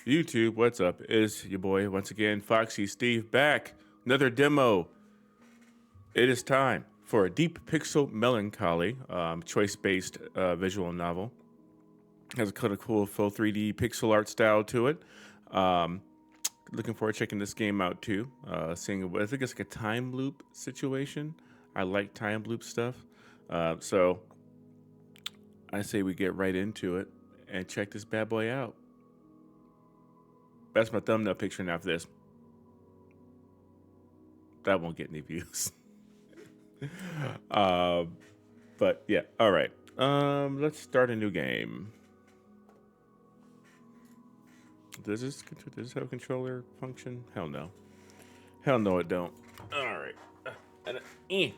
YouTube, what's up? Is your boy once again, foxxysteve, back. Another demo. It is time for a deep pixel melancholy, choice-based visual novel. Has a kind of cool full 3D pixel art style to it. Um, Looking forward to checking this game out too. Seeing, I think it's like a time loop situation. I like time loop stuff, so I say we get right into it and check this bad boy out. That's my thumbnail picture now for this. That won't get any views. uh, but yeah, all right. Let's start a new game. Does this have a controller function? Hell no. Hell no, it don't. All right. Eh.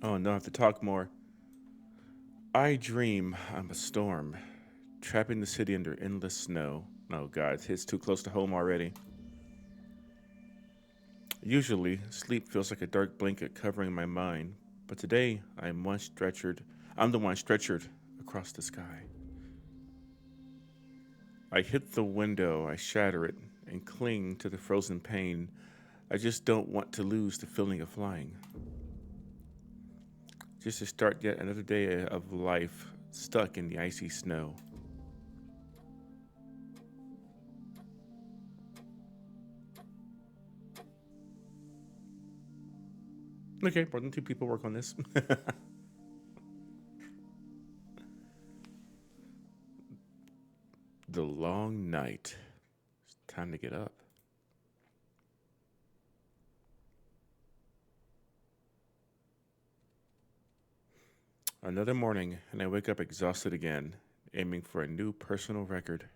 Oh no, I have to talk more. I dream I'm a storm, trapping the city under endless snow. Oh god, it hits too close to home already. Usually, sleep feels like a dark blanket covering my mind, but today I'm the one stretchered across the sky. I hit the window, I shatter it, and cling to the frozen pane. I just don't want to lose the feeling of flying. Just to start yet another day of life stuck in the icy snow. Okay, more than two people work on this. The long night. It's time to get up. Another morning, and I wake up exhausted again, aiming for a new personal record.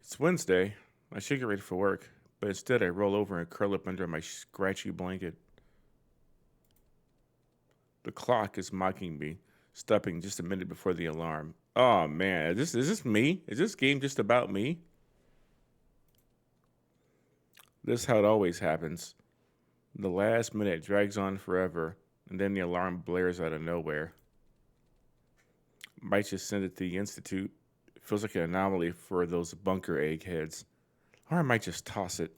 It's Wednesday. I should get ready for work, but instead I roll over and curl up under my scratchy blanket. The clock is mocking me, stopping just a minute before the alarm. Oh man, is this me? Is this game just about me? This is how it always happens. The last minute drags on forever, and then the alarm blares out of nowhere. Might just send it to the institute. It feels like an anomaly for those bunker eggheads. Or I might just toss it.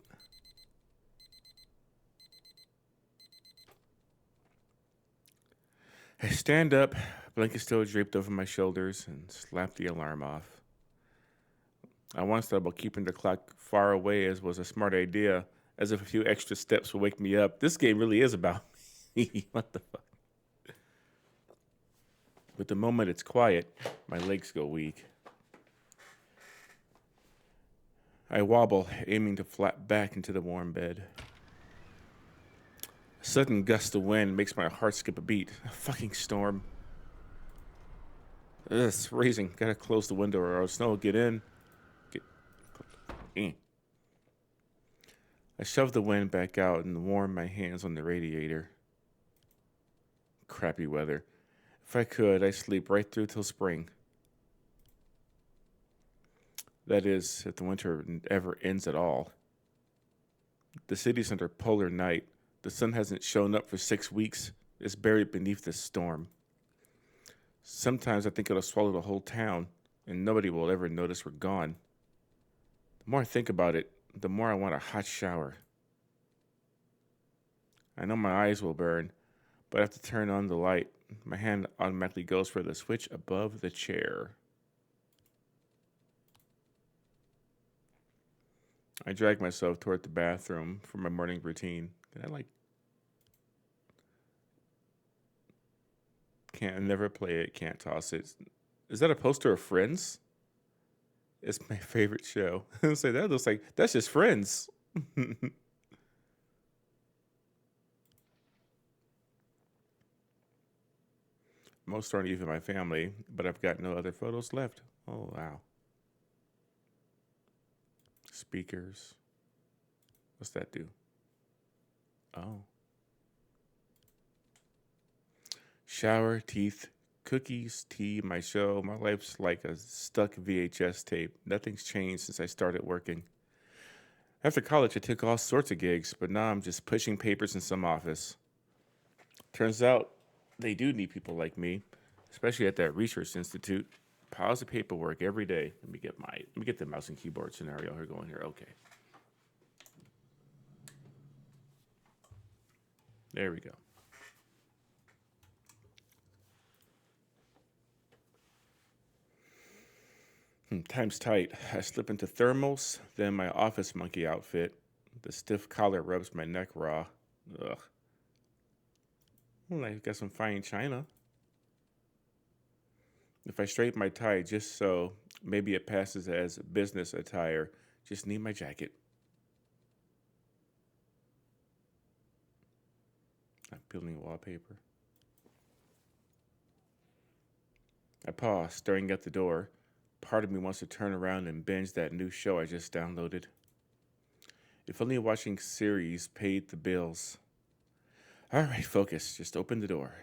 I stand up, blanket still draped over my shoulders, and slap the alarm off. I once thought about keeping the clock far away as was a smart idea, as if a few extra steps would wake me up. This game really is about me. What the fuck? But the moment it's quiet, my legs go weak. I wobble, aiming to flap back into the warm bed. A sudden gust of wind makes my heart skip a beat. A fucking storm. Ugh, it's freezing. Gotta close the window or snow will get in. Eh. I shove the wind back out and warm my hands on the radiator. Crappy weather. If I could, I'd sleep right through till spring. That is, if the winter ever ends at all. The city's under polar night. The sun hasn't shown up for 6 weeks. It's buried beneath this storm. Sometimes I think it'll swallow the whole town, and nobody will ever notice we're gone. The more I think about it, the more I want a hot shower. I know my eyes will burn, but I have to turn on the light. My hand automatically goes for the switch above the chair. I drag myself toward the bathroom for my morning routine. Can't never play it, can't toss it. Is that a poster of Friends? It's my favorite show. Say that looks like that's just Friends. Most aren't even my family, but I've got no other photos left. Oh wow. Speakers. What's that do? Oh. Shower, teeth, Cookies, tea, my show. My life's like a stuck VHS tape. Nothing's changed since I started working. After college, I took all sorts of gigs, but now I'm just pushing papers in some office. Turns out they do need people like me, especially at that research institute. Piles of paperwork every day. Let me get the mouse and keyboard scenario here going here. Okay. There we go. Time's tight. I slip into thermals, then my office monkey outfit. The stiff collar rubs my neck raw. Ugh. Well, I got some fine china. If I straighten my tie just so, maybe it passes as business attire. Just need my jacket. I'm peeling wallpaper. I pause, staring at the door. Part of me wants to turn around and binge that new show I just downloaded. If only watching series paid the bills. All right, focus. Just open the door.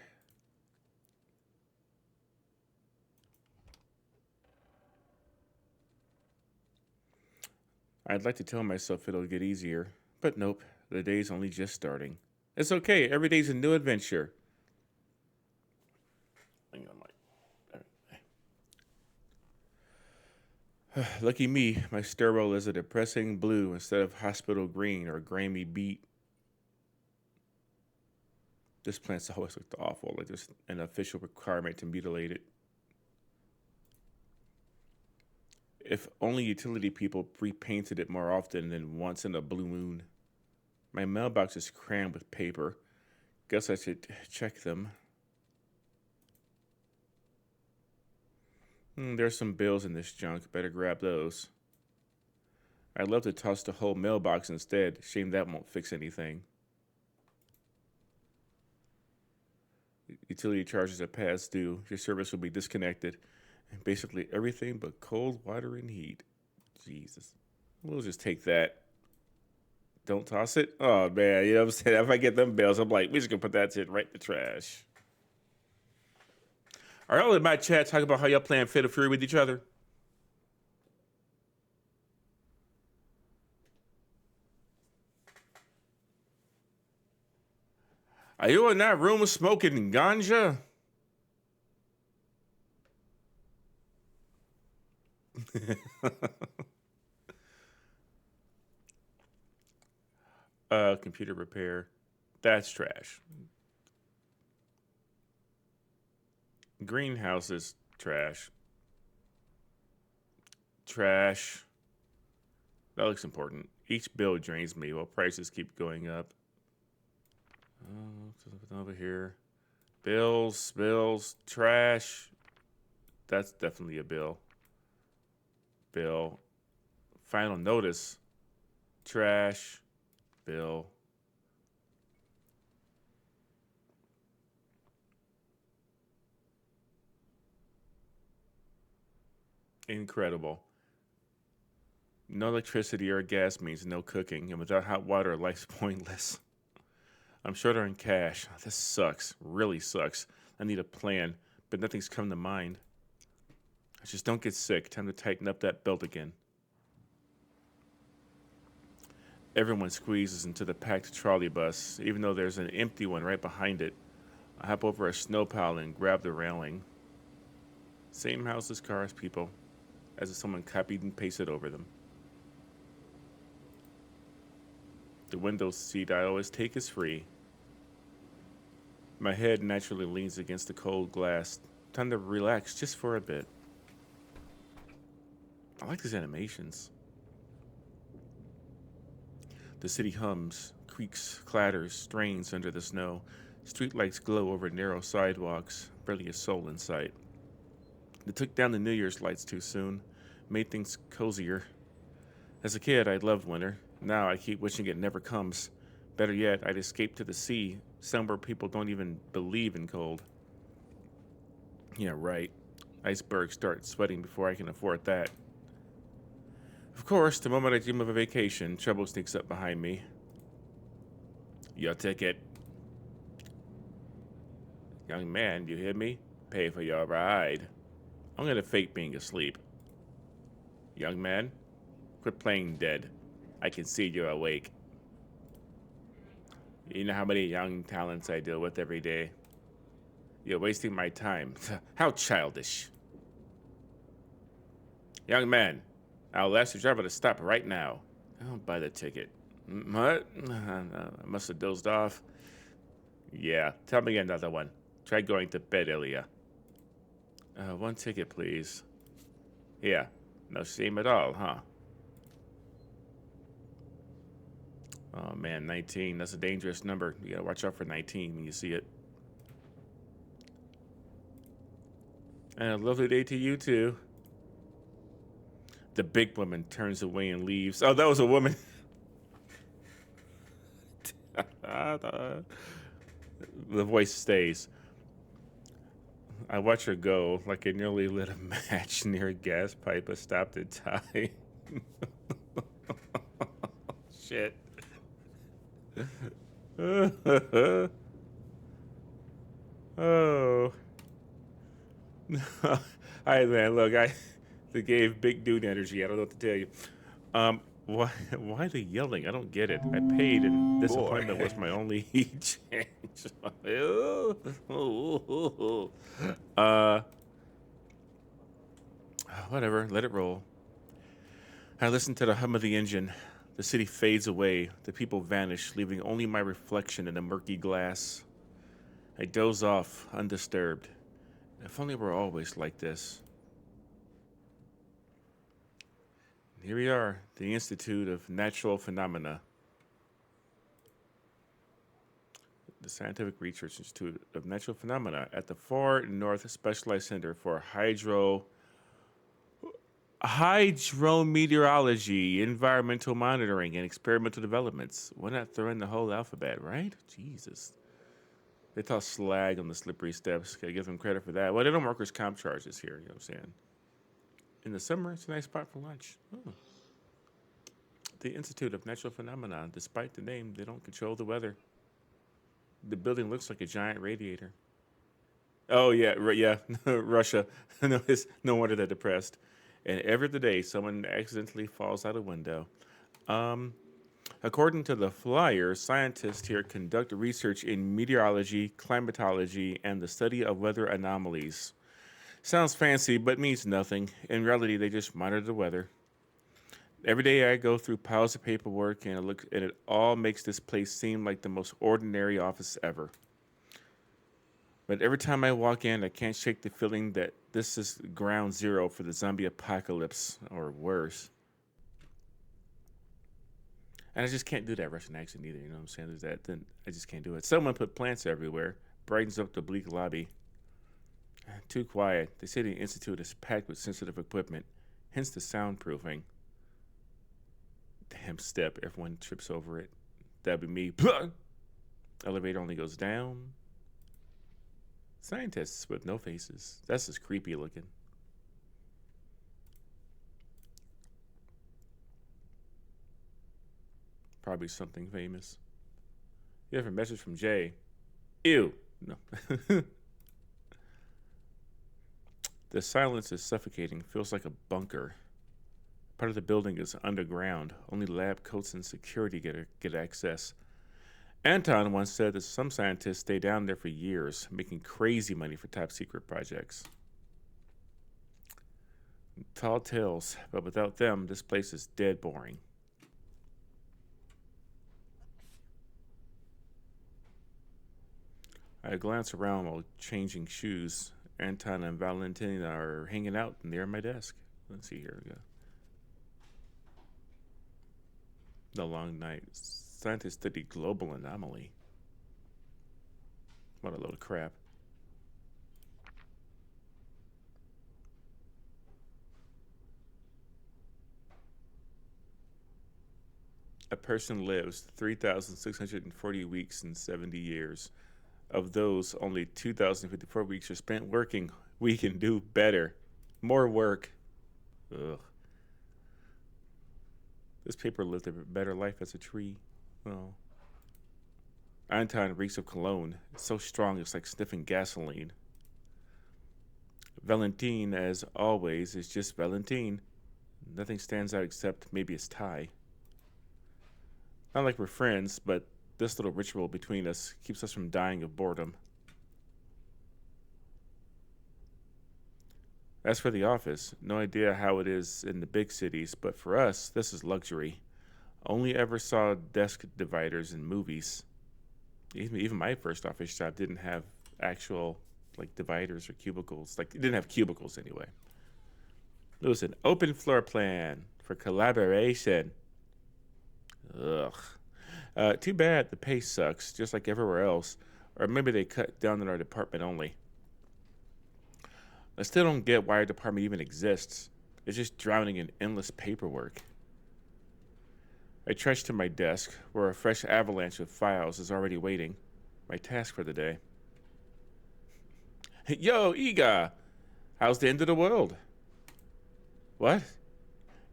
I'd like to tell myself it'll get easier, but nope, the day's only just starting. It's okay, every day's a new adventure. Lucky me, my stairwell is a depressing blue instead of hospital green or grimy beet. This plant's always looked awful, like there's an official requirement to mutilate it. If only utility people repainted it more often than once in a blue moon. My mailbox is crammed with paper. Guess I should check them. There's some bills in this junk. Better grab those. I'd love to toss the whole mailbox instead. Shame that won't fix anything. Utility charges are past due. Your service will be disconnected. And basically everything but cold water and heat. Jesus. We'll just take that. Don't toss it? Oh, man. You know what I'm saying? If I get them bills, I'm like, we're just going to put that shit right in the trash. Are y'all in my chat talking about how y'all playing Fatal Fury with each other? Are you in that room smoking ganja? Computer repair. That's trash. Greenhouses, trash. Trash. That looks important. Each bill drains me while prices keep going up. Over here. Bills, trash. That's definitely a bill. Bill. Final notice. Trash. Bill. Incredible. No electricity or gas means no cooking, and without hot water, life's pointless. I'm short on cash. This sucks. Really sucks. I need a plan, but nothing's come to mind. I just don't get sick. Time to tighten up that belt again. Everyone squeezes into the packed trolley bus, even though there's an empty one right behind it. I hop over a snow pile and grab the railing. Same houses, cars, people, as if someone copied and pasted over them. The window seat I always take is free. My head naturally leans against the cold glass. Time to relax just for a bit. I like these animations. The city hums, creaks, clatters, strains under the snow. Streetlights glow over narrow sidewalks, barely a soul in sight. They took down the New Year's lights too soon, made things cozier. As a kid, I loved winter. Now I keep wishing it never comes. Better yet, I'd escape to the sea, somewhere people don't even believe in cold. Yeah, right. Icebergs start sweating before I can afford that. Of course, the moment I dream of a vacation, trouble sneaks up behind me. Your ticket. Young man, you hear me? pay for your ride. I'm gonna fake being asleep. Young man, quit playing dead. I can see you're awake. You know how many young talents I deal with every day? You're wasting my time. How childish. Young man, I'll ask the driver to stop right now. I'll buy the ticket. What? I must have dozed off. Yeah, tell me another one. Try going to bed earlier. One ticket, please. Yeah, no shame at all, huh? Oh man, 19. That's a dangerous number. You gotta watch out for 19 when you see it. And a lovely day to you too. The big woman turns away and leaves. Oh, that was a woman. The voice stays. I watch her go like I nearly lit a match near a gas pipe but stopped in time. Shit. Oh. All right, man. Look, they gave big dude energy. I don't know what to tell you. Why the yelling? I don't get it. I paid, and this appointment was my only change. Whatever. Let it roll. I listen to the hum of the engine. The city fades away. The people vanish, leaving only my reflection in the murky glass. I doze off, undisturbed. If only we're always like this. Here we are, the Institute of Natural Phenomena. The Scientific Research Institute of Natural Phenomena at the Far North Specialized Center for Hydrometeorology, Environmental Monitoring, and Experimental Developments. Why not throw in the whole alphabet, right? Jesus. They toss slag on the slippery steps. Gotta give them credit for that. Well, they don't workers' comp charges here, you know what I'm saying? In the summer, it's a nice spot for lunch. Oh. The Institute of Natural Phenomena, despite the name, they don't control the weather. The building looks like a giant radiator. Oh, yeah, yeah, Russia. No wonder they're depressed. And every other day, someone accidentally falls out a window. According to the flyer, scientists here conduct research in meteorology, climatology, and the study of weather anomalies. Sounds fancy, but means nothing. In reality, they just monitor the weather. Every day I go through piles of paperwork, and it all makes this place seem like the most ordinary office ever. But every time I walk in, I can't shake the feeling that this is ground zero for the zombie apocalypse, or worse. And I just can't do that Russian accent either, you know what I'm saying? There's that, then I just can't do it. Someone put plants everywhere, brightens up the bleak lobby. Too quiet. They say the Institute is packed with sensitive equipment, hence the soundproofing. Damn step, everyone trips over it. That'd be me. Elevator only goes down. Scientists with no faces. That's just creepy looking. Probably something famous. You have a message from Jay. Ew. No. The silence is suffocating. Feels like a bunker. Part of the building is underground. Only lab coats and security get access. Anton once said that some scientists stay down there for years, making crazy money for top secret projects. Tall tales, but without them, this place is dead boring. I glance around while changing shoes. Anton and Valentina are hanging out near my desk. Let's see here. We go. The long night. Scientists study global anomaly. What a load of crap. A person lives 3,640 weeks in 70 years. Of those, only 2,054 weeks are spent working. We can do better. More work. Ugh. This paper lived a better life as a tree. Oh. Anton reeks of cologne. It's so strong it's like sniffing gasoline. Valentine, as always, is just Valentine. Nothing stands out except maybe his tie. Not like we're friends, but this little ritual between us keeps us from dying of boredom. As for the office, no idea how it is in the big cities, but for us, this is luxury. Only ever saw desk dividers in movies. Even my first office job didn't have actual like dividers or cubicles. Like it didn't have cubicles anyway. It was an open floor plan for collaboration. Ugh. Too bad the pay sucks, just like everywhere else. Or maybe they cut down on our department only. I still don't get why our department even exists. It's just drowning in endless paperwork. I trudge to my desk, where a fresh avalanche of files is already waiting. My task for the day. Yo, Iga! How's the end of the world? What?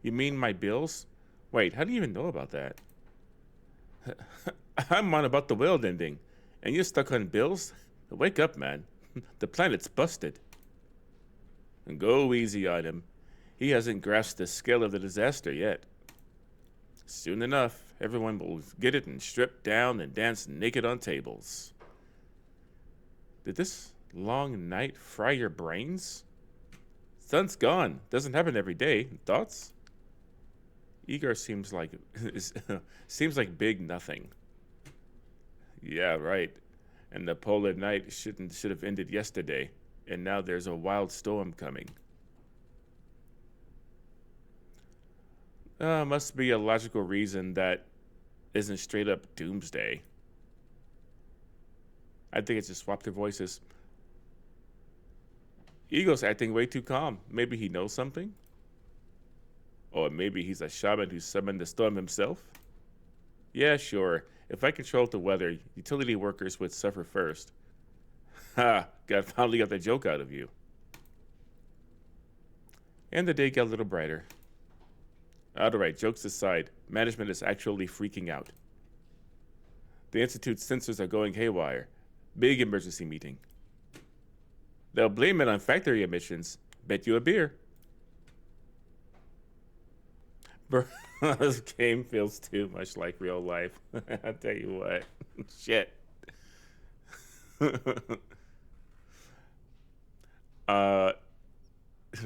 You mean my bills? Wait, how do you even know about that? I'm on about the world ending, and you're stuck on bills? Wake up, man. The planet's busted. And go easy on him. He hasn't grasped the scale of the disaster yet. Soon enough, everyone will get it and strip down and dance naked on tables. Did this long night fry your brains? Sun's gone. Doesn't happen every day. Thoughts? Igor seems like seems like big nothing. Yeah, right. And the polar night should have ended yesterday, and now there's a wild storm coming. Must be a logical reason that isn't straight up doomsday. I think it's just swapped their voices. Ego's acting way too calm. Maybe he knows something? Or maybe he's a shaman who summoned the storm himself? Yeah, sure. If I controlled the weather, utility workers would suffer first. Ha! Finally got the joke out of you. And the day got a little brighter. Alright, jokes aside, management is actually freaking out. The Institute's sensors are going haywire. Big emergency meeting. They'll blame it on factory emissions. Bet you a beer. This game feels too much like real life. I'll tell you what. Shit.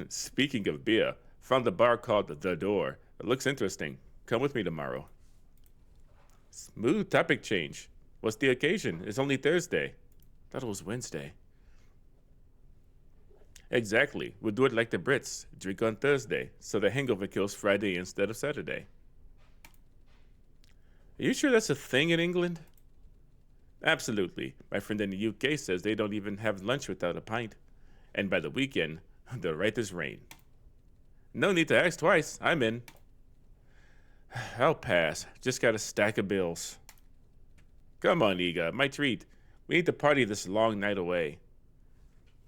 Speaking of beer, found a bar called The Door. It looks interesting. Come with me tomorrow. Smooth topic change. What's the occasion? It's only Thursday. Thought it was Wednesday. Exactly. We'll do it like the Brits. Drink on Thursday, so the hangover kills Friday instead of Saturday. Are you sure that's a thing in England? Absolutely. My friend in the UK says they don't even have lunch without a pint. And by the weekend, they're right as rain. No need to ask twice. I'm in. I'll pass. Just got a stack of bills. Come on, Iga. My treat. We need to party this long night away.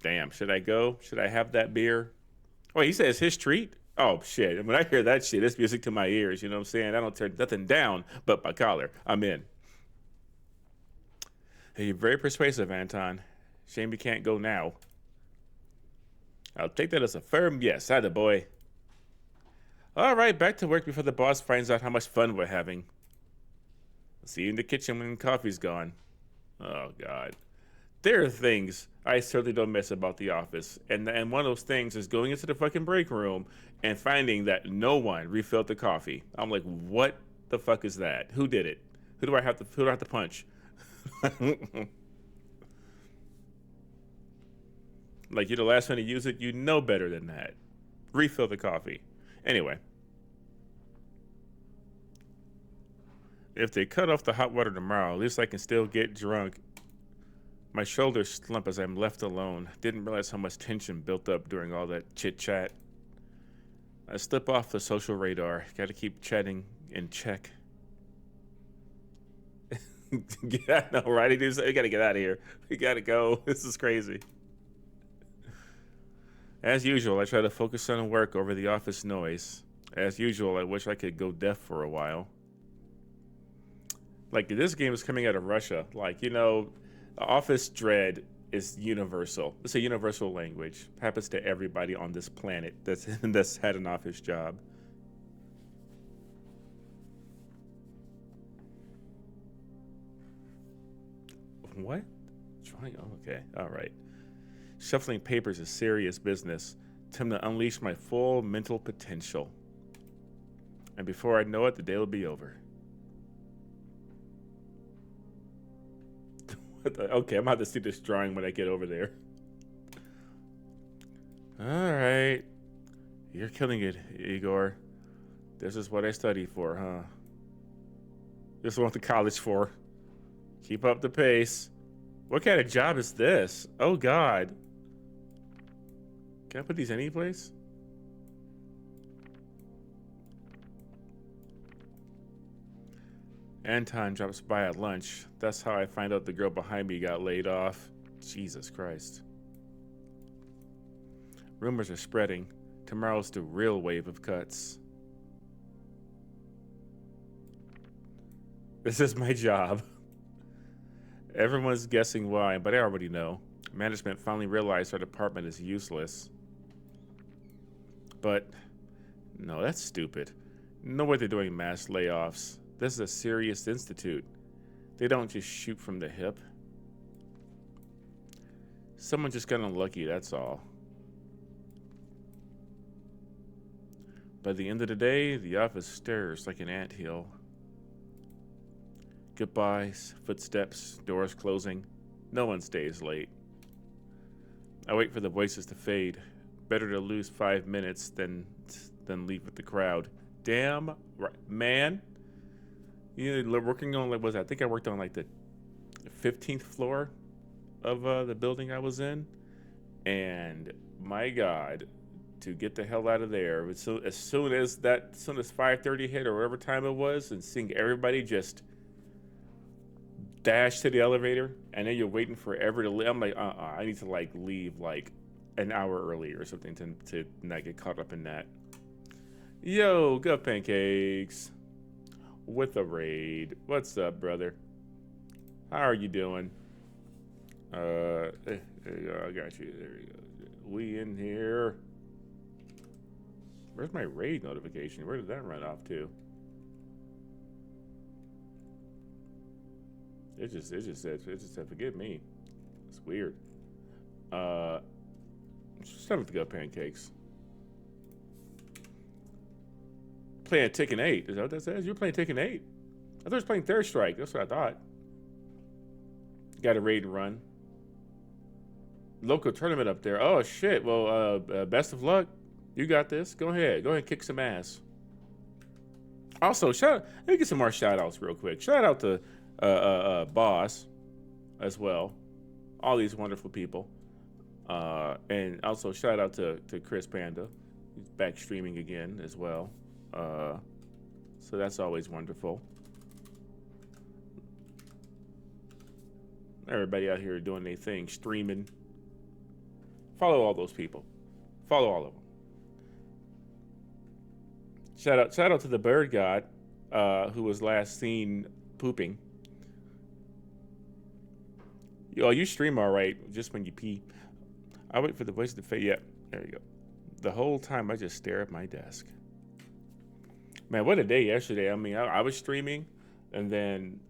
Damn, should I go? Should I have that beer? Oh, he says his treat? Oh, shit. When I hear that shit, it's music to my ears. You know what I'm saying? I don't turn nothing down but my collar. I'm in. Hey, you're very persuasive, Anton. Shame you can't go now. I'll take that as a firm yes. Atta boy. All right, back to work before the boss finds out how much fun we're having. See you in the kitchen when coffee's gone. Oh, God. There are things I certainly don't miss about the office. And one of those things is going into the fucking break room and finding that no one refilled the coffee. I'm like, what the fuck is that? Who did it? Who do I have to punch? Like, you're the last one to use it. You know better than that. Refill the coffee. Anyway. If they cut off the hot water tomorrow, at least I can still get drunk. My shoulders slump as I'm left alone. Didn't realize how much tension built up during all that chit-chat. I slip off the social radar. Gotta keep chatting in check. Yeah, I know, right? We gotta get out of here. We gotta go. This is crazy. As usual, I try to focus on work over the office noise. As usual, I wish I could go deaf for a while. Like, this game is coming out of Russia. Like, you know, Office Dread is universal. It's a universal language. Happens to everybody on this planet that's had an office job. What? Trying? Oh, okay. All right. Shuffling papers is serious business. Time to unleash my full mental potential. And before I know it, the day will be over. Okay, I'm about to see this drawing when I get over there. All right. You're killing it, Igor. This is what I studied for, huh? This is what I went to college for. Keep up the pace. What kind of job is this? Oh, God. Can I put these any place? Anton drops by at lunch. That's how I find out the girl behind me got laid off. Jesus Christ. Rumors are spreading. Tomorrow's the real wave of cuts. This is my job. Everyone's guessing why, but I already know. Management finally realized our department is useless. But, no, that's stupid. No way they're doing mass layoffs. This is a serious institute. They don't just shoot from the hip. Someone just got unlucky, that's all. By the end of the day, the office stirs like an anthill. Goodbyes, footsteps, doors closing. No one stays late. I wait for the voices to fade. Better to lose 5 minutes than leave with the crowd. Damn right, man. You know, working on like I think I worked on like the 15th floor of the building I was in, and my God, to get the hell out of there as soon as 5:30 hit or whatever time it was, and seeing everybody just dash to the elevator, and then you're waiting forever to leave. I'm like, I need to like leave like an hour early or something to not get caught up in that. Yo, Gut Pancakes with a raid. What's up, brother? How are you doing? There you go. I got you. There you go. We in here. Where's my raid notification? Where did that run off to? It just said forgive me. It's weird. Just have to go pancakes. Playing Tekken 8. Is that what that says? You're playing Tekken 8? I thought it was playing Third Strike. That's what I thought. Got a raid and run. Local tournament up there. Oh shit. Well, best of luck. You got this. Go ahead. Go ahead and kick some ass. Also, let me get some more shout outs real quick. Shout out to Boss as well. All these wonderful people. And also shout out to Chris Panda. He's back streaming again as well. So that's always wonderful. Everybody out here doing their thing, streaming. Follow all those people. Follow all of them. Shout out to the bird god, who was last seen pooping. You stream all right, just when you pee. I wait for the voice to fade. Yeah, there you go. The whole time I just stare at my desk. Man, what a day yesterday. I mean, I was streaming, and then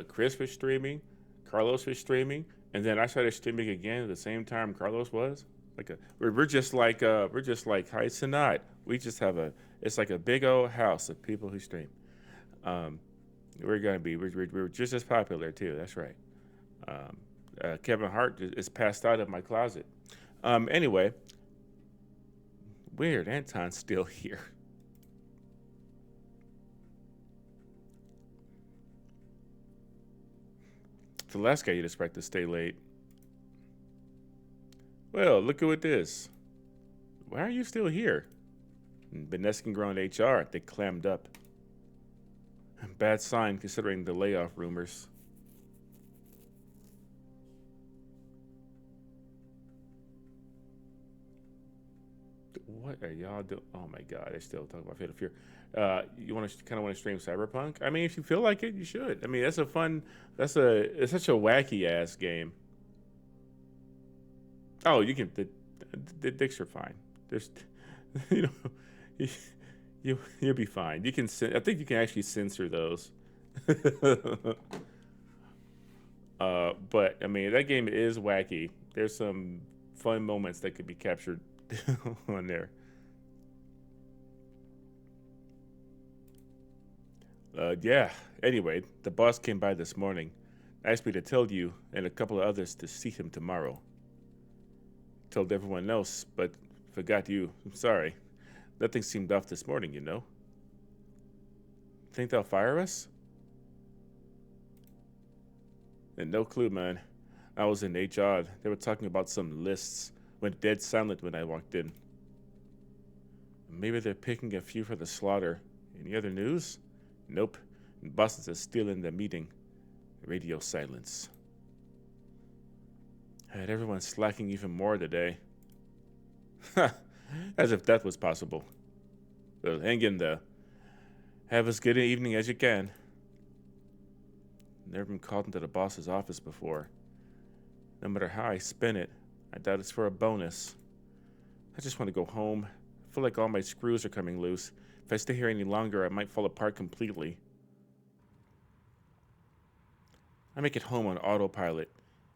Chris was streaming, Carlos was streaming, and then I started streaming again at the same time Carlos was. We're just like Heights and Not. We just have it's like a big old house of people who stream. We're just as popular too. That's right. Kevin Hart is passed out of my closet. Anyway, weird. Anton's still here. The last guy you'd expect to stay late. Well, look who it is. Why are you still here? Blsky grown HR. They clammed up. Bad sign considering the layoff rumors. What are y'all doing? Oh my God, they're still talking about Fatal Fear. You want to stream Cyberpunk? I mean, if you feel like it, you should. I mean, it's such a wacky ass game. Oh, you can. The dicks are fine. There's, you know, you, you'll be fine. You can. I think you can actually censor those. But I mean, that game is wacky. There's some fun moments that could be captured on there. Yeah. Anyway, the boss came by this morning, asked me to tell you and a couple of others to see him tomorrow. Told everyone else, but forgot you. I'm sorry. Nothing seemed off this morning, you know. Think they'll fire us? And no clue, man. I was in HR. They were talking about some lists. Went dead silent when I walked in. Maybe they're picking a few for the slaughter. Any other news? Nope. Bosses are still in the meeting. Radio silence. Had everyone slacking even more today. As if that was possible. Well, hang in there. Have as good an evening as you can. Never been called into the boss's office before. No matter how I spin it, I doubt it's for a bonus. I just want to go home. I feel like all my screws are coming loose. If I stay here any longer, I might fall apart completely. I make it home on autopilot,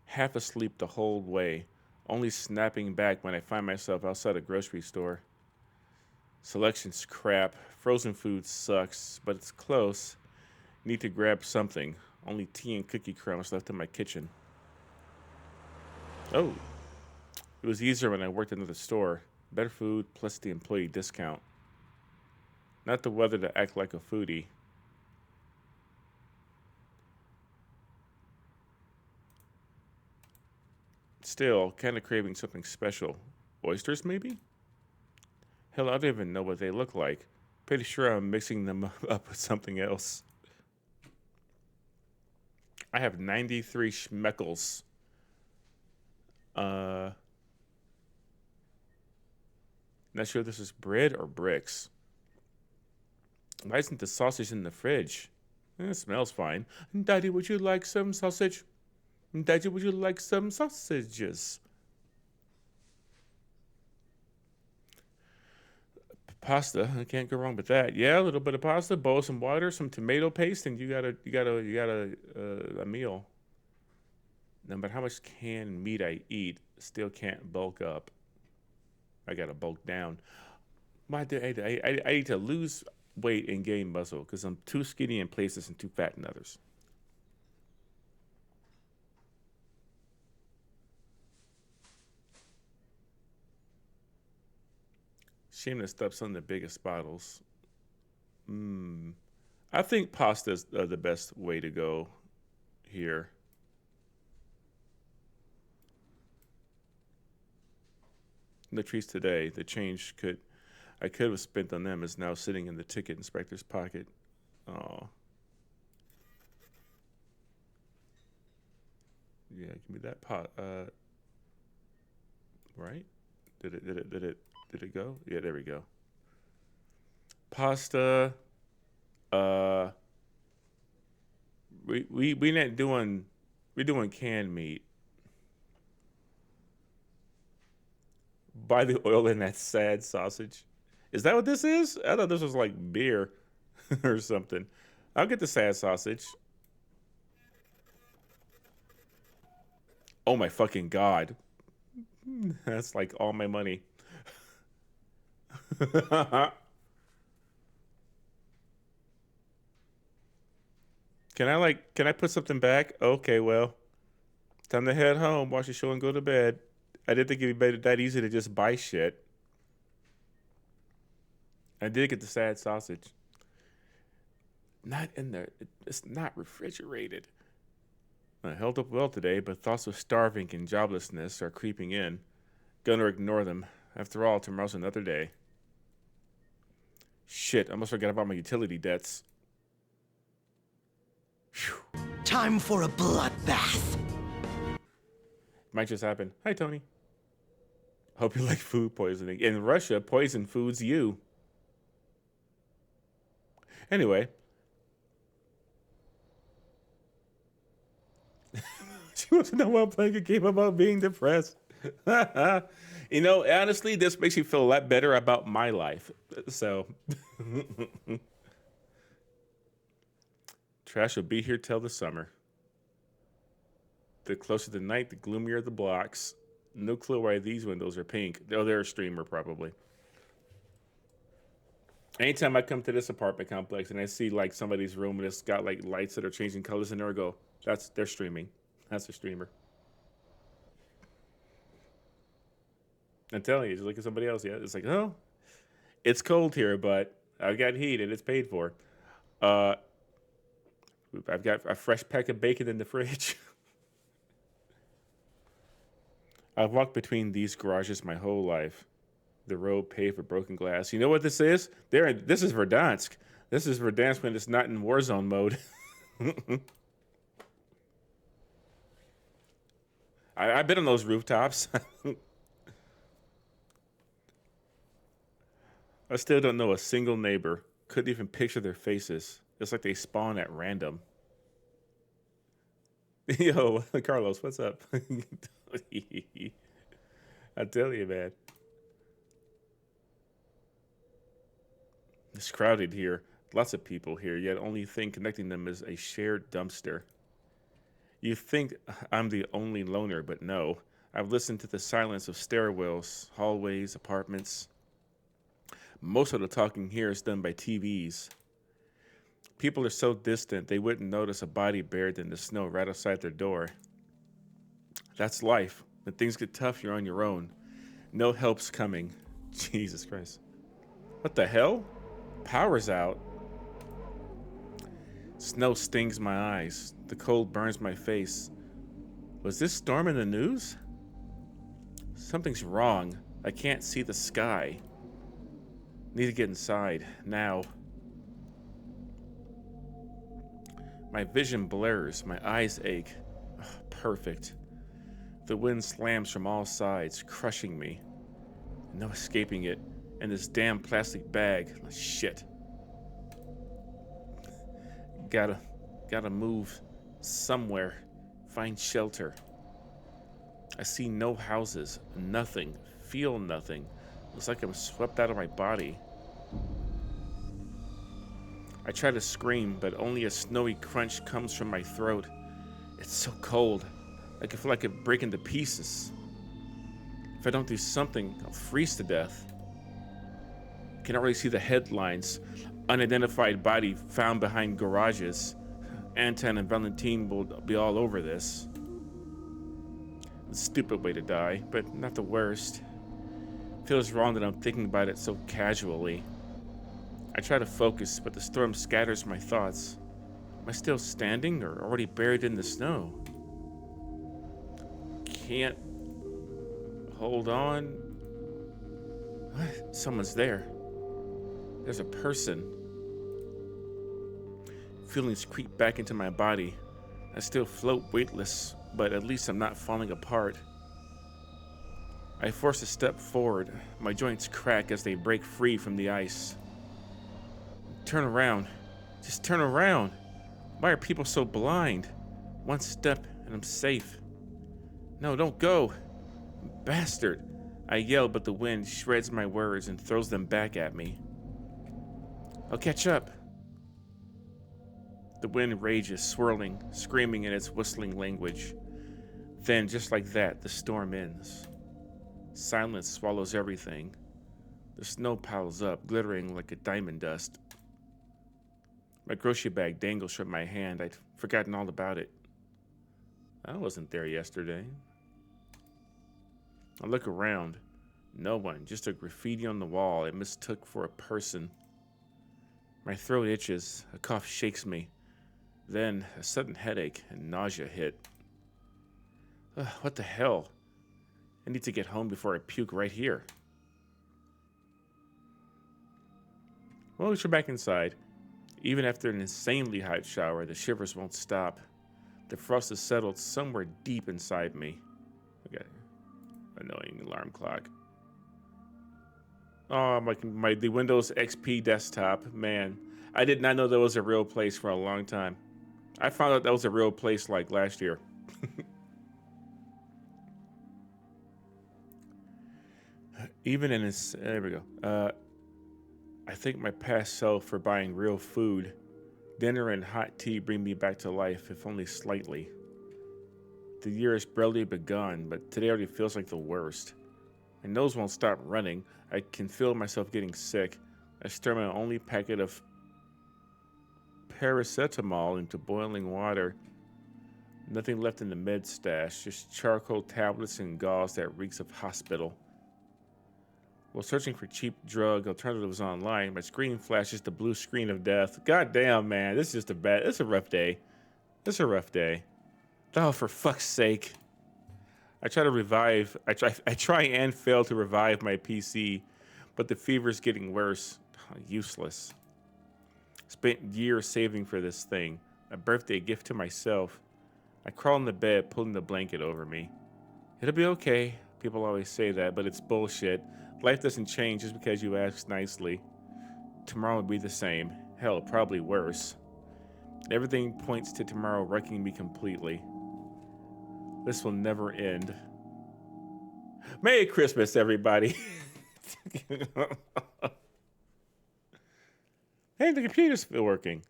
half asleep the whole way, only snapping back when I find myself outside a grocery store. Selection's crap, frozen food sucks, but it's close. Need to grab something. Only tea and cookie crumbs left in my kitchen. Oh, it was easier when I worked at another store. Better food plus the employee discount. Not the weather to act like a foodie. Still, kind of craving something special. Oysters, maybe? Hell, I don't even know what they look like. Pretty sure I'm mixing them up with something else. I have 93 schmeckles. Not sure if this is bread or bricks. Why isn't the sausage in the fridge? It smells fine. Daddy, would you like some sausage? Daddy, would you like some sausages? Pasta, I can't go wrong with that. Yeah, a little bit of pasta, boil some water, some tomato paste, and you got a meal. No matter how much canned meat I eat, still can't bulk up. I gotta bulk down. I need to lose weight and gain muscle because I'm too skinny in places and too fat in others. Shame to steps on the biggest bottles. I think pasta is the best way to go here. The treats today, the change I could have spent on them is now sitting in the ticket inspector's pocket. Oh. Yeah, give me that pot. Right? Did it go? Yeah, there we go. Pasta. Uh, we not doing. We're doing canned meat. Buy the oil in that sad sausage. Is that what this is? I thought this was like beer or something. I'll get the sad sausage. Oh my fucking god. That's like all my money. Can I put something back? Okay, well, time to head home, watch the show and go to bed. I didn't think it'd be that easy to just buy shit. I did get the sad sausage. Not in there. It's not refrigerated. I held up well today, but thoughts of starving and joblessness are creeping in. Gonna ignore them. After all, tomorrow's another day. Shit, I almost forgot about my utility debts. Whew. Time for a bloodbath. Might just happen. Hi, Tony. Hope you like food poisoning. In Russia, poison foods you. Anyway. She wants to know why I'm playing a game about being depressed. You know, honestly, this makes me feel a lot better about my life. So, trash will be here till the summer. The closer the night, the gloomier the blocks. No clue why these windows are pink. Oh, they're a streamer, probably. Anytime I come to this apartment complex and I see like somebody's room and it's got like lights that are changing colors in there, I go, that's they're streaming. That's a streamer. I'm telling you, just look at somebody else. Yeah, it's like, oh, it's cold here, but I've got heat and it's paid for. Uh, I've got a fresh pack of bacon in the fridge. I've walked between these garages my whole life. The road paved with broken glass. You know what this is? This is Verdansk. This is Verdansk when it's not in war zone mode. I've been on those rooftops. I still don't know a single neighbor. Couldn't even picture their faces. It's like they spawn at random. Yo, Carlos, what's up? I tell you, man. It's crowded here. Lots of people here, yet only thing connecting them is a shared dumpster. You think I'm the only loner, but no. I've listened to the silence of stairwells, hallways, apartments. Most of the talking here is done by TVs. People are so distant they wouldn't notice a body buried in the snow right outside their door. That's life. When things get tough, you're on your own. No help's coming. Jesus Christ. What the hell? Power's out. Snow stings my eyes. The cold burns my face. Was this storm in the news? Something's wrong. I can't see the sky. Need to get inside, now. My vision blurs, my eyes ache. Ugh, perfect. The wind slams from all sides, crushing me. No escaping it. And this damn plastic bag. Shit. Gotta move somewhere. Find shelter. I see no houses, nothing, feel nothing. Looks like I'm swept out of my body. I try to scream, but only a snowy crunch comes from my throat. It's so cold. I can feel like it break into pieces. If I don't do something, I'll freeze to death. I can already see the headlines. Unidentified body found behind garages. Anton and Valentine will be all over this. A stupid way to die, but not the worst. Feels wrong that I'm thinking about it so casually. I try to focus, but the storm scatters my thoughts. Am I still standing or already buried in the snow? Can't hold on. What? Someone's there. There's a person. Feelings creep back into my body. I still float weightless, but at least I'm not falling apart. I force a step forward. My joints crack as they break free from the ice. Turn around. Just turn around. Why are people so blind? One step and I'm safe. No, don't go. Bastard. I yell, but the wind shreds my words and throws them back at me. I'll catch up. The wind rages, swirling, screaming in its whistling language. Then, just like that, the storm ends. Silence swallows everything. The snow piles up, glittering like a diamond dust. My grocery bag dangles from my hand. I'd forgotten all about it. I wasn't there yesterday. I look around. No one, just a graffiti on the wall I mistook for a person. My throat itches. A cough shakes me. Then a sudden headache and nausea hit. What the hell? I need to get home before I puke right here. Well, we're back inside. Even after an insanely hot shower, the shivers won't stop. The frost has settled somewhere deep inside me. Okay. Annoying alarm clock. Oh, the Windows XP desktop. Man, I did not know that was a real place for a long time. I found out that was a real place like last year. Even in his, there we go. I thank my past self for buying real food. Dinner and hot tea bring me back to life, if only slightly. The year has barely begun, but today already feels like the worst. My nose won't stop running. I can feel myself getting sick. I stir my only packet of paracetamol into boiling water. Nothing left in the med stash, just charcoal tablets and gauze that reeks of hospital. While searching for cheap drug alternatives online, my screen flashes the blue screen of death. God damn, man, this is just it's a rough day. It's a rough day. Oh, for fuck's sake. I try and fail to revive my PC, but the fever's getting worse. Useless. Spent years saving for this thing. A birthday gift to myself. I crawl in the bed, pulling the blanket over me. It'll be okay. People always say that, but it's bullshit. Life doesn't change just because you ask nicely. Tomorrow will be the same. Hell, probably worse. Everything points to tomorrow wrecking me completely. This will never end. Merry Christmas, everybody. Hey, the computer's still working.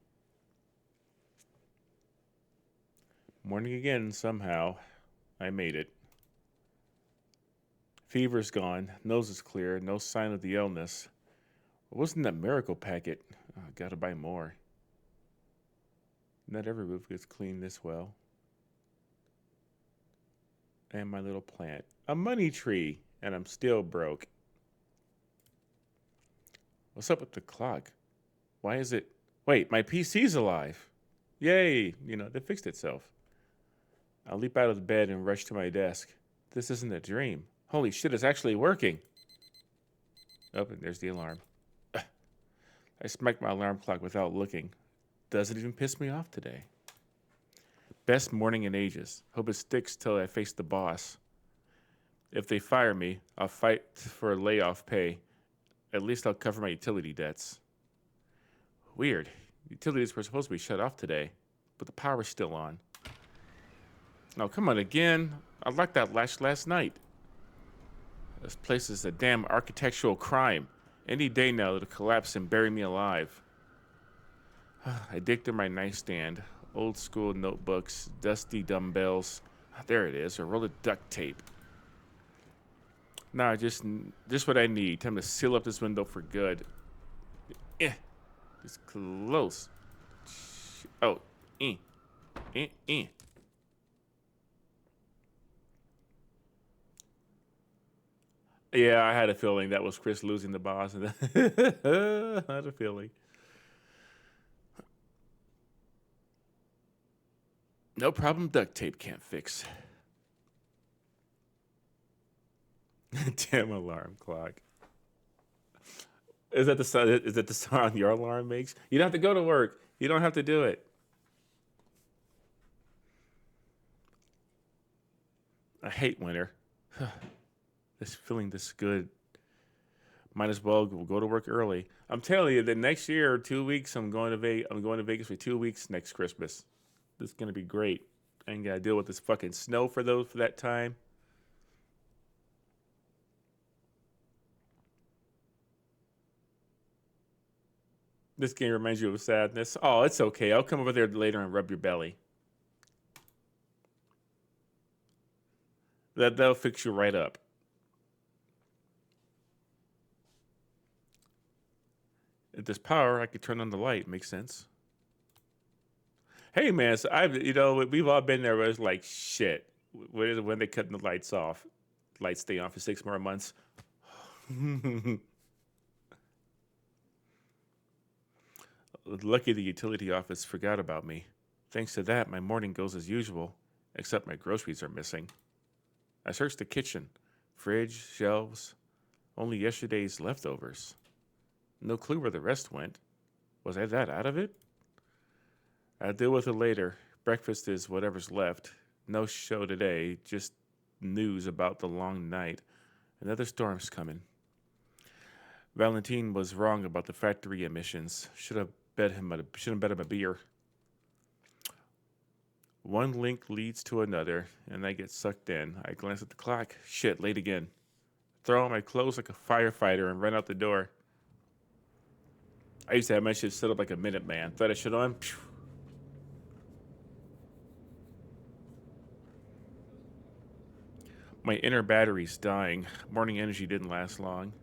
Morning again, somehow. I made it. Fever's gone. Nose is clear. No sign of the illness. What was in that miracle packet? Oh, gotta buy more. Not every roof gets cleaned this well. And my little plant. A money tree. And I'm still broke. What's up with the clock? Why is it... Wait, my PC's alive. Yay. They fixed itself. I'll leap out of the bed and rush to my desk. This isn't a dream. Holy shit, it's actually working. Oh, and there's the alarm. I smacked my alarm clock without looking. Doesn't even piss me off today. Best morning in ages. Hope it sticks till I face the boss. If they fire me, I'll fight for layoff pay. At least I'll cover my utility debts. Weird. Utilities were supposed to be shut off today, but the power's still on. Oh, come on again. I locked that latch last night. This place is a damn architectural crime. Any day now it'll collapse and bury me alive. I dig through my nightstand. Old school notebooks, dusty dumbbells. There it is, a roll of duct tape. Nah, just what I need. Time to seal up this window for good. It's close. Oh, Yeah, I had a feeling that was Chris losing the boss. I had a feeling. No problem duct tape can't fix. Damn alarm clock. Is that the sound your alarm makes? You don't have to go to work. You don't have to do it. I hate winter. This feeling this good. Might as well go to work early. I'm telling you, the next year, 2 weeks, I'm going to Vegas for 2 weeks next Christmas. This is gonna be great. I ain't gotta deal with this fucking snow for that time. This game reminds you of sadness. Oh, it's okay. I'll come over there later and rub your belly. That'll fix you right up. If there's power, I could turn on the light. Makes sense. Hey, man, so we've all been there where it's like, shit, when they cutting the lights off? Lights stay on for 6 more months. Lucky the utility office forgot about me. Thanks to that, my morning goes as usual, except my groceries are missing. I searched the kitchen, fridge, shelves, only yesterday's leftovers. No clue where the rest went. Was I that out of it? I'll deal with it later. Breakfast is whatever's left. No show today, just news about the long night. Another storm's coming. Valentine was wrong about the factory emissions. Should have bet him a beer. One link leads to another, and I get sucked in. I glance at the clock. Shit, late again. throw on my clothes like a firefighter and run out the door. I used to have my shit set up like a Minuteman. Throw that shit on. Phew. My inner battery's dying. Morning energy didn't last long.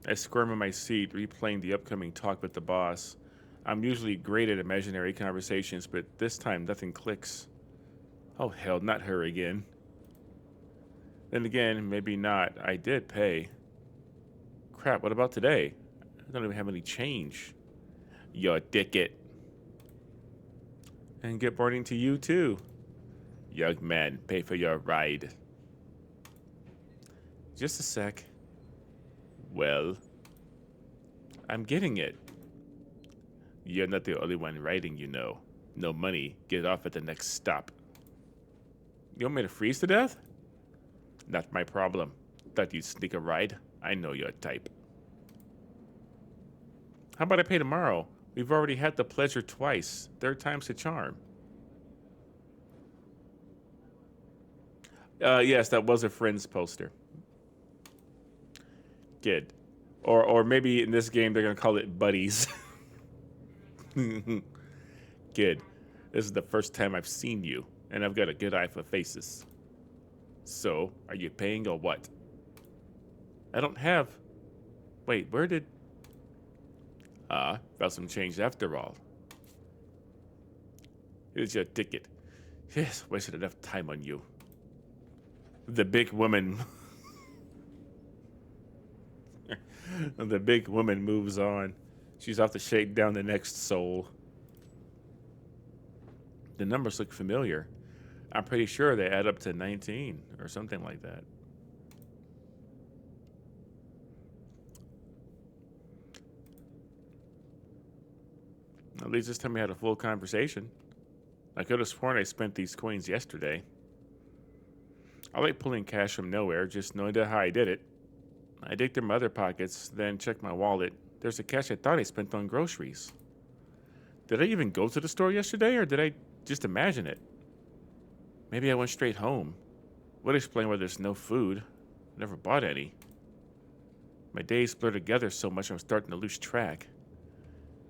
I squirm in my seat, replaying the upcoming talk with the boss. I'm usually great at imaginary conversations, but this time nothing clicks. Oh hell, not her again. Then again, maybe not. I did pay. Crap, what about today? I don't even have any change. Your ticket. And good morning to you too. Young man, pay for your ride. Just a sec. Well, I'm getting it. You're not the only one riding, you know. No money, get off at the next stop. You want me to freeze to death? Not my problem. Thought you'd sneak a ride? I know your type. How about I pay tomorrow? We've already had the pleasure twice. Third time's the charm. Yes, that was a Friends poster. Good. Or maybe in this game they're gonna call it Buddies. Good. This is the first time I've seen you, and I've got a good eye for faces. So, are you paying or what? I don't have... Wait, where did... Found some change after all. Here's your ticket. Yes, wasted enough time on you. The big woman... The big woman moves on. She's off to shake down the next soul. The numbers look familiar. I'm pretty sure they add up to 19 or something like that. At least this time we had a full conversation. I could have sworn I spent these coins yesterday. I like pulling cash from nowhere, just knowing how I did it. I dig through my other pockets, then check my wallet. There's the cash I thought I spent on groceries. Did I even go to the store yesterday, or did I just imagine it? Maybe I went straight home. Would explain why there's no food. Never bought any. My days blur together so much I'm starting to lose track.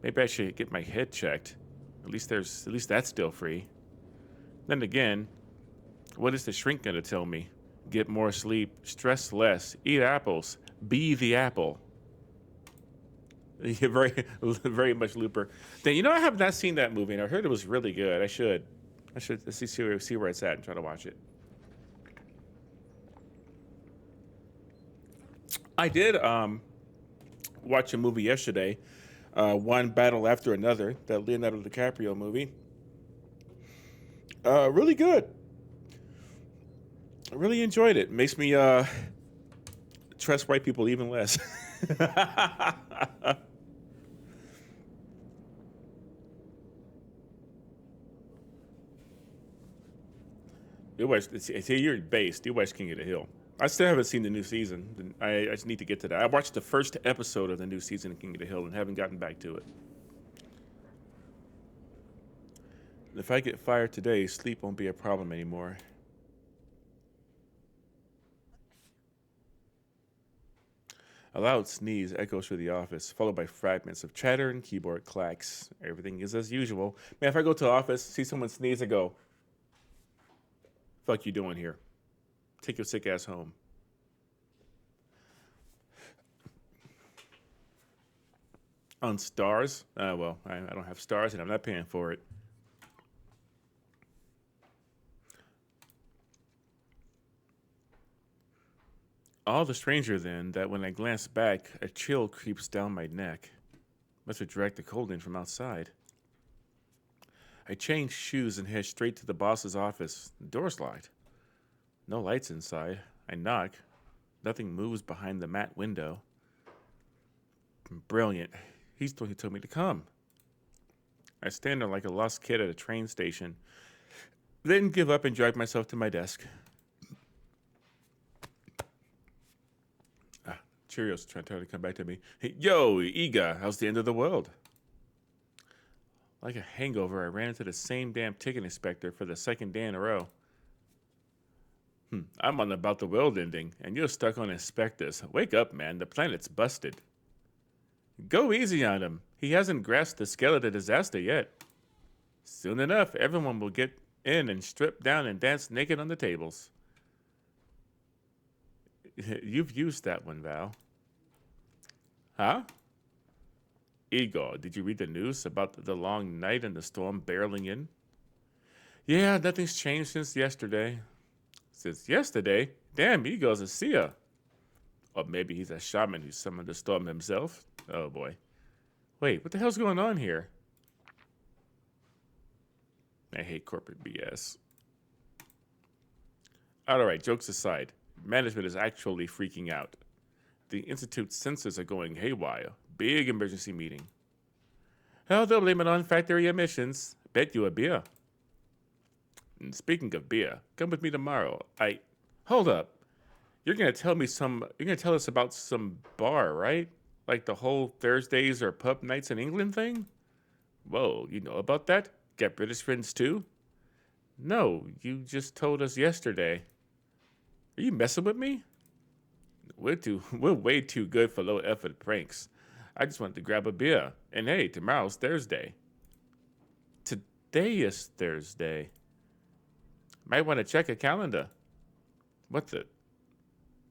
Maybe I should get my head checked. At least that's still free. Then again, what is the shrink gonna tell me? Get more sleep, stress less, eat apples, be the apple. Very, very much Looper. Then I have not seen that movie, and I heard it was really good. I should see where it's at and try to watch it. I did watch a movie yesterday, One Battle After Another, that Leonardo DiCaprio movie. Really good. I really enjoyed it. Makes me trust white people even less. It's here you're based. You watch King of the Hill. I still haven't seen the new season. I just need to get to that. I watched the first episode of the new season of King of the Hill and haven't gotten back to it. If I get fired today, sleep won't be a problem anymore. A loud sneeze echoes through the office, followed by fragments of chatter and keyboard clacks. Everything is as usual. Man, if I go to the office, see someone sneeze, I go, fuck you doing here? Take your sick ass home. On stars? Well, I don't have stars and I'm not paying for it. All the stranger then that when I glance back, a chill creeps down my neck. Must have dragged the cold in from outside. I change shoes and head straight to the boss's office. The door's locked. No lights inside. I knock. Nothing moves behind the matte window. Brilliant. He's the one who told me to come. I stand there like a lost kid at a train station. Then give up and drag myself to my desk. Cheerios trying to come back to me. Hey, yo, Iga, how's the end of the world? Like a hangover, I ran into the same damn ticket inspector for the second day in a row. I'm on about the world ending, and you're stuck on inspectors. Wake up, man. The planet's busted. Go easy on him. He hasn't grasped the scale of the disaster yet. Soon enough, everyone will get in and strip down and dance naked on the tables. You've used that one, Val. Huh? Igor, did you read the news about the long night and the storm barreling in? Yeah, nothing's changed since yesterday. Since yesterday? Damn, Igor's a seer. Or maybe he's a shaman who summoned the storm himself. Oh boy. Wait, what the hell's going on here? I hate corporate BS. Alright, jokes aside. Management is actually freaking out. The Institute's sensors are going haywire. Big emergency meeting. Hell, they'll blame it on factory emissions. Bet you a beer. And speaking of beer, come with me tomorrow. Hold up. You're gonna tell us about some bar, right? Like the whole Thursdays or pub nights in England thing? Whoa, you know about that? Got British friends too? No, you just told us yesterday. Are you messing with me? We're way too good for low effort pranks. I just wanted to grab a beer. And hey, tomorrow's Thursday. Today is Thursday. Might want to check a calendar. What the?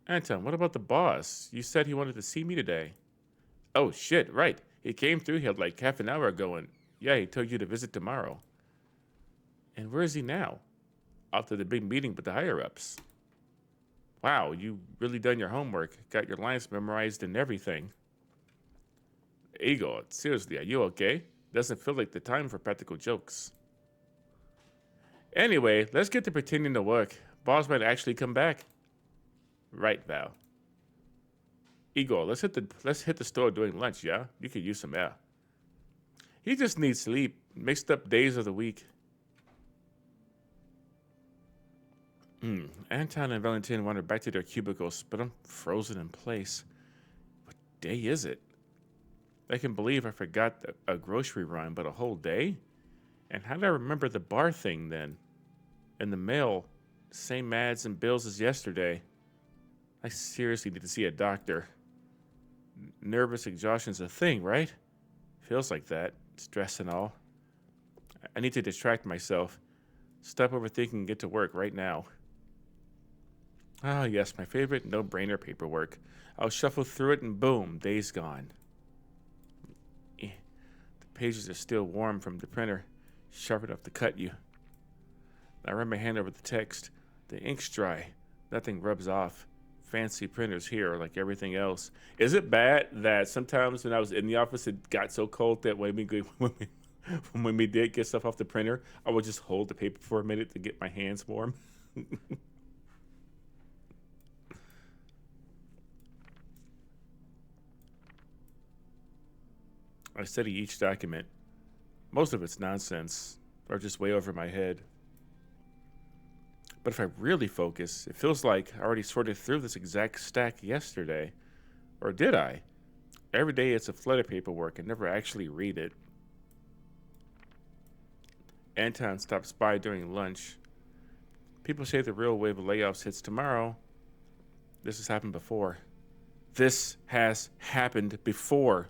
Anton, what about the boss? You said he wanted to see me today. Oh shit, right. He came through here like half an hour ago and yeah, he told you to visit tomorrow. And where is he now? After the big meeting with the higher-ups. Wow, you really done your homework. Got your lines memorized and everything. Igor, seriously, are you okay? Doesn't feel like the time for practical jokes. Anyway, let's get to pretending to work. Boss might actually come back. Right, Val. Igor, let's hit the store during lunch, yeah? You could use some air. He just needs sleep. Mixed up days of the week. Anton and Valentin wandered back to their cubicles, but I'm frozen in place. What day is it? I can believe I forgot a grocery run, but a whole day? And how did I remember the bar thing then? In the mail, same ads and bills as yesterday. I seriously need to see a doctor. Nervous exhaustion's a thing, right? Feels like that. Stress and all. I need to distract myself. Stop overthinking and get to work right now. Ah, yes, my favorite no-brainer paperwork. I'll shuffle through it and boom, day's gone. The pages are still warm from the printer, sharp enough to cut you. I run my hand over the text. The ink's dry. Nothing rubs off. Fancy printers here, like everything else. Is it bad that sometimes when I was in the office, it got so cold that when we did get stuff off the printer, I would just hold the paper for a minute to get my hands warm? I study each document. Most of it's nonsense, or just way over my head. But if I really focus, it feels like I already sorted through this exact stack yesterday. Or did I? Every day it's a flood of paperwork and never actually read it. Anton stops by during lunch. People say the real wave of layoffs hits tomorrow. This has happened before. This has happened before.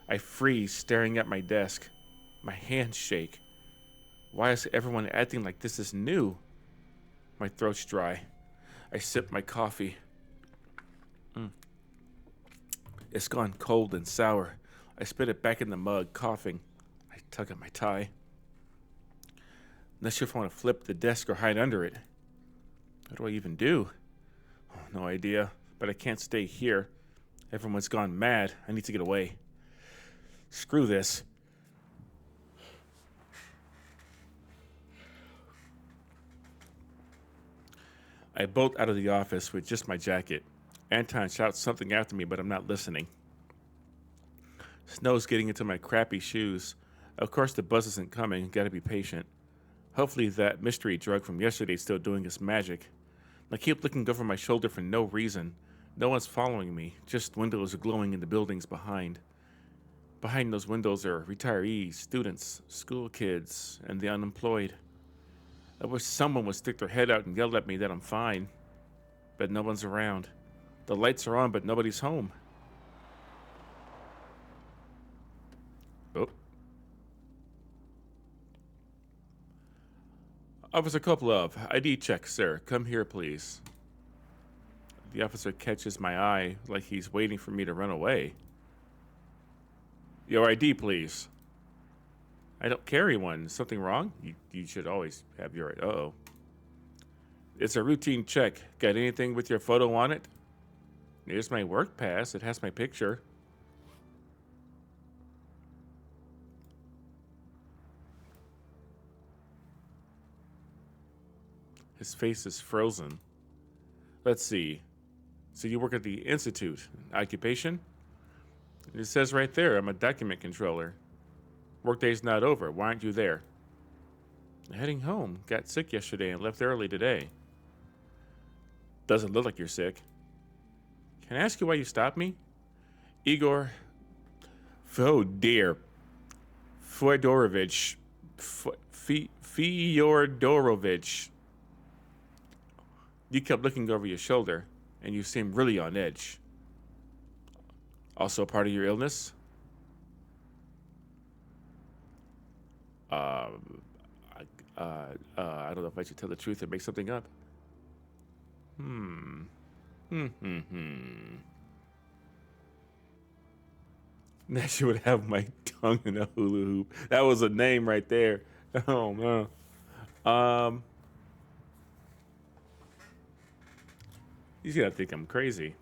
I freeze, staring at my desk. My hands shake. Why is everyone acting like this is new? My throat's dry. I sip my coffee. It's gone cold and sour. I spit it back in the mug, coughing. I tug at my tie. Not sure if I want to flip the desk or hide under it. What do I even do? Oh, no idea, but I can't stay here. Everyone's gone mad. I need to get away. Screw this. I bolt out of the office with just my jacket. Anton shouts something after me, but I'm not listening. Snow's getting into my crappy shoes. Of course, the bus isn't coming. Gotta be patient. Hopefully that mystery drug from yesterday's still doing its magic. I keep looking over my shoulder for no reason. No one's following me. Just windows glowing in the buildings behind. Behind those windows are retirees, students, school kids, and the unemployed. I wish someone would stick their head out and yell at me that I'm fine. But no one's around. The lights are on, but nobody's home. Oh. Officer Koplov, ID check, sir. Come here, please. The officer catches my eye like he's waiting for me to run away. Your ID, please. I don't carry one. Something wrong? You should always have your... Uh-oh. It's a routine check. Got anything with your photo on it? Here's my work pass. It has my picture. His face is frozen. Let's see. So you work at the Institute. Occupation? It says right there, I'm a document controller. Workday's not over. Why aren't you there? Heading home. Got sick yesterday and left early today. Doesn't look like you're sick. Can I ask you why you stopped me? Igor... Oh dear. Fyodorovich. Fyodorovich. You kept looking over your shoulder, and you seemed really on edge. Also part of your illness? I don't know if I should tell the truth or make something up. That she would have my tongue in a hula hoop. That was a name right there. Oh man. He's gonna think I'm crazy.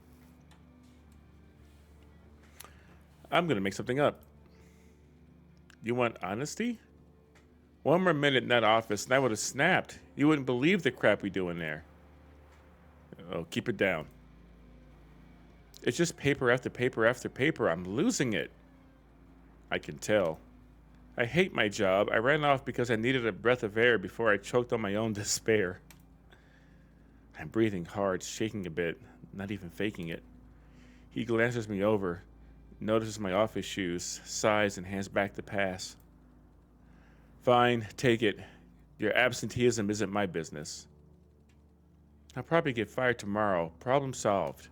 I'm gonna make something up. You want honesty? One more minute in that office and I would have snapped. You wouldn't believe the crap we do in there. Oh, keep it down. It's just paper after paper after paper. I'm losing it. I can tell. I hate my job. I ran off because I needed a breath of air before I choked on my own despair. I'm breathing hard, shaking a bit, not even faking it. He glances me over, notices my office shoes, sighs, and hands back the pass. Fine, take it. Your absenteeism isn't my business. I'll probably get fired tomorrow. Problem solved.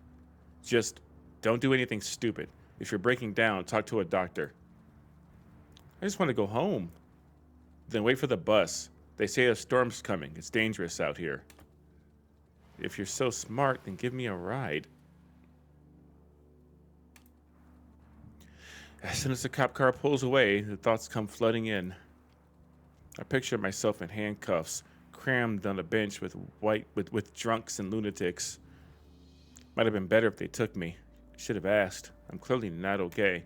Just don't do anything stupid. If you're breaking down, talk to a doctor. I just want to go home. Then wait for the bus. They say a storm's coming. It's dangerous out here. If you're so smart, then give me a ride. As soon as the cop car pulls away, the thoughts come flooding in. I picture myself in handcuffs, crammed on a bench with drunks and lunatics. Might have been better if they took me. Should have asked. I'm clearly not okay.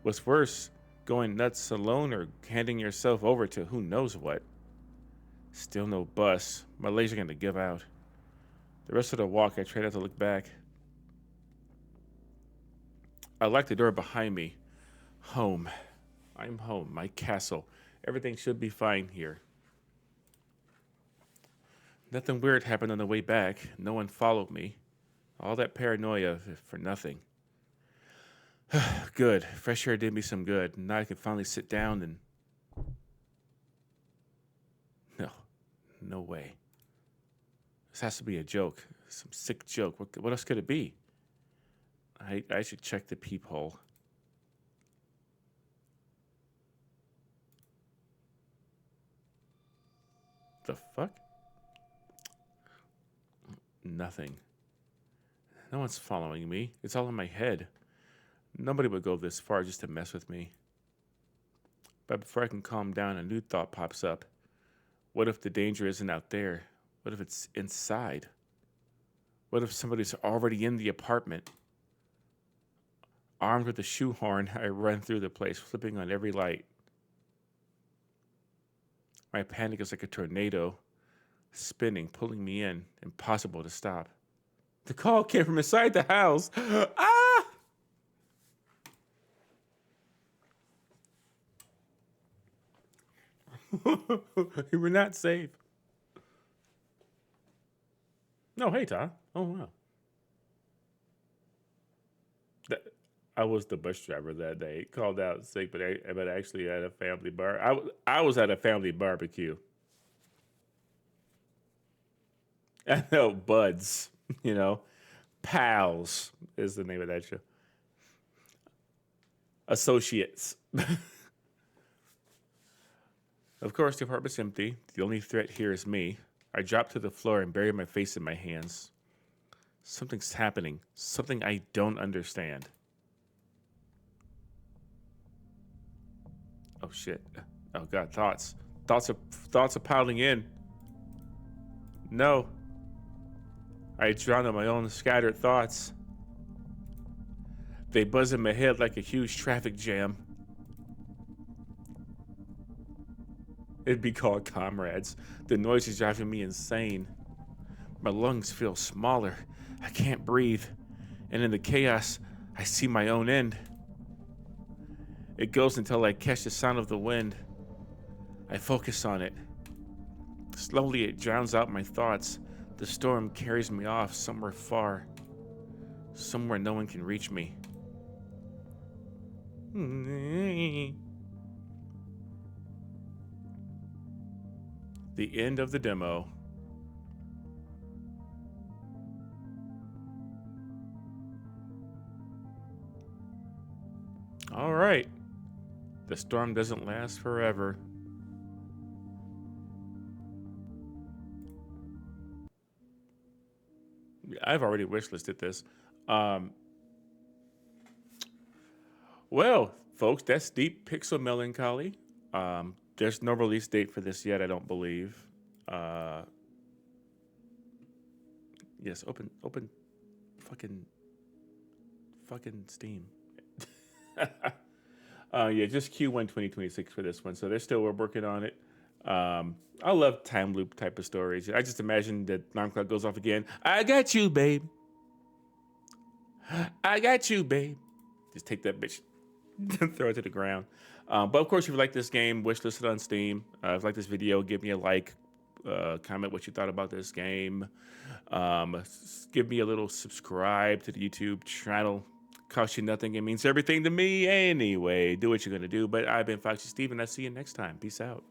What's worse, going nuts alone or handing yourself over to who knows what? Still no bus. My legs are going to give out. The rest of the walk, I try not to look back. I lock the door behind me. Home. I'm home. My castle. Everything should be fine here. Nothing weird happened on the way back. No one followed me. All that paranoia for nothing. Good. Fresh air did me some good. Now I can finally sit down and... No way. This has to be a joke. Some sick joke. What else could it be? I should check the peephole. The fuck? Nothing. No one's following me. It's all in my head. Nobody would go this far just to mess with me. But before I can calm down, a new thought pops up. What if the danger isn't out there? What if it's inside? What if somebody's already in the apartment? Armed with a shoehorn, I run through the place, flipping on every light. My panic is like a tornado, spinning, pulling me in, impossible to stop. The call came from inside the house. Ah! You were not safe. No, hey, Tom. Oh, wow. I was the bus driver that day. Called out sick, but actually at a family bar. I was at a family barbecue. I know, buds, you know. Pals is the name of that show. Associates. Of course, the apartment's empty. The only threat here is me. I drop to the floor and bury my face in my hands. Something's happening. Something I don't understand. Oh shit. Oh god, thoughts. Thoughts are piling in. No. I drown in my own scattered thoughts. They buzz in my head like a huge traffic jam. It'd be called comrades. The noise is driving me insane. My lungs feel smaller. I can't breathe. And in the chaos, I see my own end. It goes until I catch the sound of the wind. I focus on it. Slowly, it drowns out my thoughts. The storm carries me off somewhere far. Somewhere no one can reach me. The end of the demo. All right. The storm doesn't last forever. I've already wishlisted this. Well, folks, that's Deep Pixel Melancholy. There's no release date for this yet, I don't believe. Yes, open fucking Steam. Yeah, just Q1 2026 for this one. So they're still working on it. I love time loop type of stories. I just imagine that alarm clock goes off again. I got you, babe. I got you, babe. Just take that bitch, throw it to the ground. But of course, if you like this game, wishlist it on Steam. If you like this video, give me a like. Comment what you thought about this game. Give me a little subscribe to the YouTube channel. Costs you nothing. It means everything to me anyway. Do what you're going to do. But I've been Foxxysteve, and I'll see you next time. Peace out.